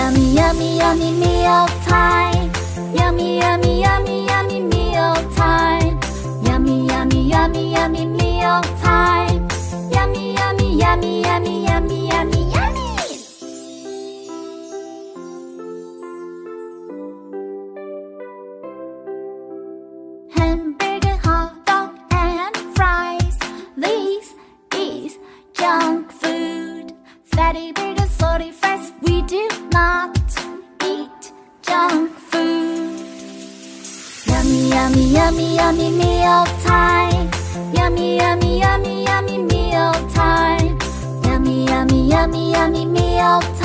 yummy, yummy, yummy meal time. Yummy, yummy, yummy, yummy meal time. Yummy, yummy, yummy, yummy meal time. Yummy, yummy, yummy, yummy, yummy, yummy, yummy. Hamburger, hot dog, and fries. This is junk food. Fatty burgers, salty fries. We do not eat junk food. Yummy, yummy, yummy, yummy meal time. Yummy, yummy, yummy, yummy meal time. Yummy, yummy, yummy, yummy meal time.